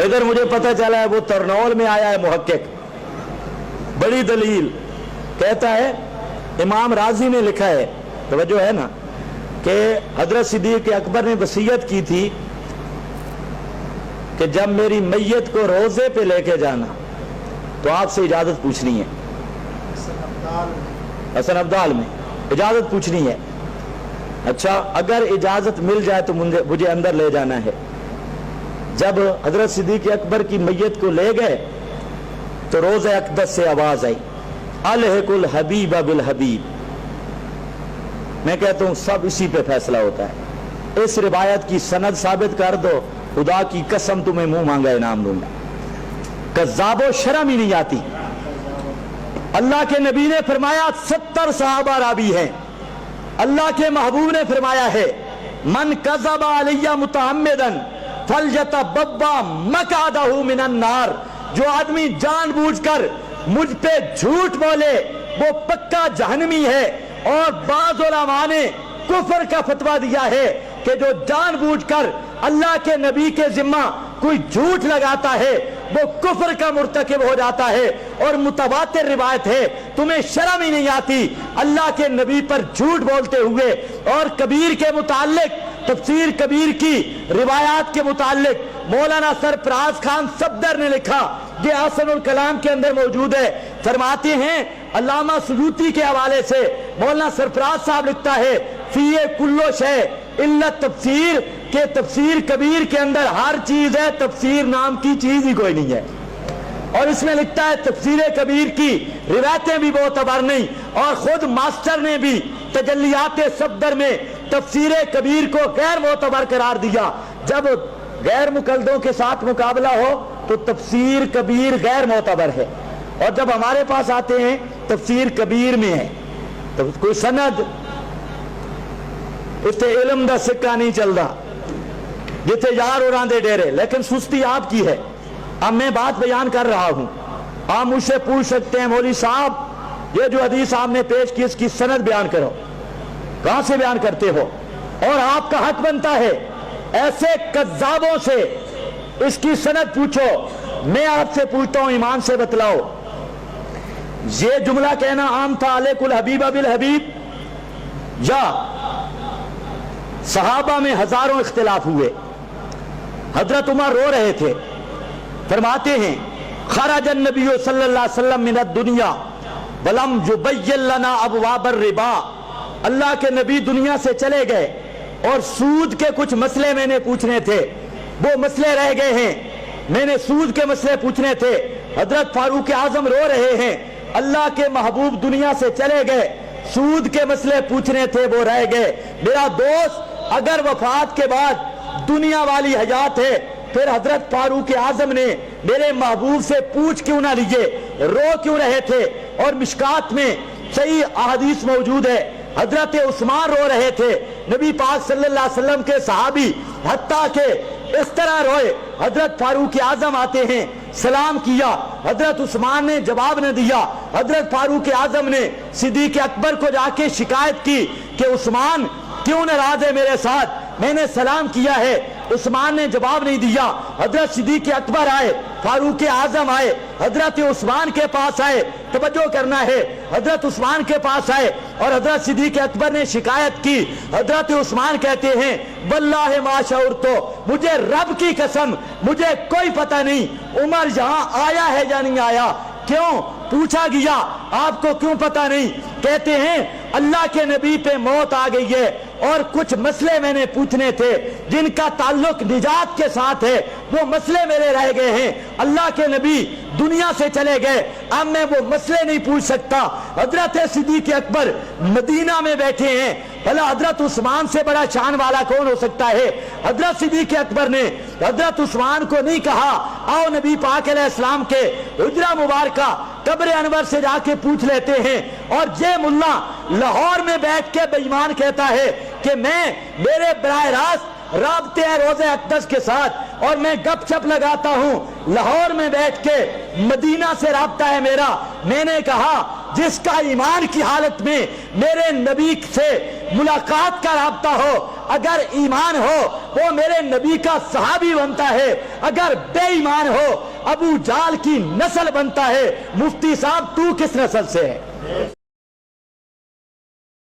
इधर मुझे पता चला है वो तरनौल में आया है मुहक्किक, बड़ी दलील कहता है, इमाम राजी ने लिखा है, तवज्जो है ना, कि हजरत सिद्दीक अकबर ने वसीयत की थी कि जब मेरी मैयत को रोजे पे लेके जाना तो आपसे इजाजत पूछनी है। हसन अब्दाल में इजाजत पूछनी है। अच्छा, अगर इजाजत मिल जाए तो मुझे अंदर ले जाना है। जब हजरत सिद्दीक अकबर की मैयत को ले गए तो रोज़े अक़दस से आवाज आई, अलहिकुल हबीब बिल हबीब। मैं कहता हूं सब इसी पे फैसला होता है। इस रिवायत की सनद साबित कर दो, खुदा की कसम तुम्हें मुंह मांगा इनाम दूंगा। कज़्ज़ाबो शर्म ही नहीं आती। अल्लाह के नबी ने फरमाया 70 सहाबा रावी हैं। अल्लाह के महबूब ने फरमाया है, मन कज़्ज़बा अलैया मुतअम्मिदन फलयतबव्वा मक़अदहु मिनन नार। जो आदमी जानबूझकर मुझ पे झूठ बोले वो पक्का जहन्नमी है। और बाज़ उलमा ने कुफ्र का फतवा दिया है कि जो जानबूझकर अल्लाह के नबी के जिम्मा कोई झूठ लगाता है वो कुफ्र का मुर्तकिब हो जाता है। और मुतवातिर रिवायत है, तुम्हें शर्म ही नहीं आती अल्लाह के नबी पर झूठ बोलते हुए। और कबीर के मुताल्लिक, तफसीर कबीर की रिवायात के मुताल्लिक मौलाना सरफराज खान सफदर ने लिखा, ये हसनुल कलाम के अंदर मौजूद है। फरमाते हैं अल्लामा सुयूती के हवाले से मौलाना सरफराज साहब लिखता है, फीए कुल्लो शै इल्ला तफसीर, के तफसीर कबीर के अंदर हर चीज है, तफसीर नाम की चीज ही कोई नहीं है। और इसमें लिखता है तफसीर कबीर की रिवायतें भी मोतबर नहीं। और खुद मास्टर ने भी तजल्लियात सफदर में तफसीर कबीर को गैर मोतबर करार दिया। जब गैर मुकल्दों के साथ मुकाबला हो तो तफसीर कबीर गैर मोतबर है। और जब हमारे पास आते हैं तफसीर कबीर में है तो कोई सनद इतने इल्म दा सिक्का नहीं चलता, जिथे यार उड़ां दे डेरे। लेकिन सुस्ती आपकी है। अब मैं बात बयान कर रहा हूं, आप मुझसे पूछ सकते हैं मौलवी साहब ये जो हदीस आपने पेश की इसकी सनद बयान करो, कहां से बयान करते हो? और आपका हक बनता है ऐसे कज़्ज़ाबों से इसकी सनद पूछो। मैं आपसे पूछता हूं, ईमान से बतलाओ, ये जुमला कहना आम था अलैकुल हबीब बिल हबीब, या सहाबा में हजारों इख्तिलाफ हुए? हजरत उमर रो रहे थे, फरमाते हैं खरजन नबी सल्लल्लाहु अलैहि वसल्लम मिनद दुनिया वलम युबय्यन लना अबवाबर रिबा। अल्लाह के नबी दुनिया से चले गए और सूद के कुछ मसले मैंने पूछने थे, वो मसले रह गए हैं। मैंने सूद के मसले पूछने थे। हजरत फारूक आजम रो रहे हैं, अल्लाह के महबूब दुनिया से चले गए, सूद के मसले पूछने थे वो रह गए। मेरा दोस्त, अगर वफात के बाद दुनिया वाली हयात है फिर हजरत फारूक आजम ने मेरे महबूब से पूछ क्यों ना लिए, रो क्यों रहे थे? और मिशकात में सही अहादीस मौजूद है, हजरत उस्मान रो रहे थे, नबी पाक सल्लल्लाहु अलैहि वसल्लम के सहाबी हत्ता के इस तरह रोए। हजरत फारूक आजम आते हैं, सलाम किया, हजरत उस्मान ने जवाब न दिया। हजरत फारूक आजम ने सिद्दीक अकबर को जाके शिकायत की कि उस्मान क्यों नाराज है मेरे साथ, मैंने सलाम किया है, उस्मान ने जवाब नहीं दिया। हजरत सिद्दीक अकबर आए, फारूक आजम आए, हजरत उस्मान के पास आए, तवज्जो करना है, हजरत उस्मान के पास आए और हजरत सिद्दीक अकबर ने शिकायत की। हजरत उस्मान कहते हैं वल्लाहि मा शऊर, तो मुझे रब की कसम मुझे कोई पता नहीं उमर यहां आया है या नहीं आया। क्यों पूछा गया, आपको क्यों पता नहीं? कहते हैं अल्लाह के नबी पे मौत आ गई है और कुछ मसले मैंने पूछने थे जिनका ताल्लुक निजात के साथ है, वो मसले मेरे रह गए हैं। अल्लाह के नबी दुनिया से चले गए, अब मैं वो मसले नहीं पूछ सकता। हजरत सिद्दीक अकबर मदीना में बैठे हैं, भला हजरत उस्मान से बड़ा शान वाला कौन हो सकता है? हजरत सिद्दीक अकबर ने हजरत उस्मान को नहीं कहा आओ नबी पाक अलैहिस्सलाम के हुजरा मुबारका कब्र अनवर से जाके पूछ लेते हैं। और ये मुल्ला लाहौर में बैठ के बेईमान कहता है कि मेरे बराह रास्त राबते हैं रोजे अक़दस के साथ और मैं गपशप लगाता हूं, लाहौर में बैठ के मदीना से राबता है मेरा। मैंने कहा जिसका ईमान की हालत में मेरे नबी से मुलाकात का राबता हो, اگر ایمان ہو وہ میرے نبی کا صحابی بنتا ہے، اگر بے ایمان ہو ابو جال کی نسل بنتا ہے۔ مفتی صاحب تو کس نسل سے ہے؟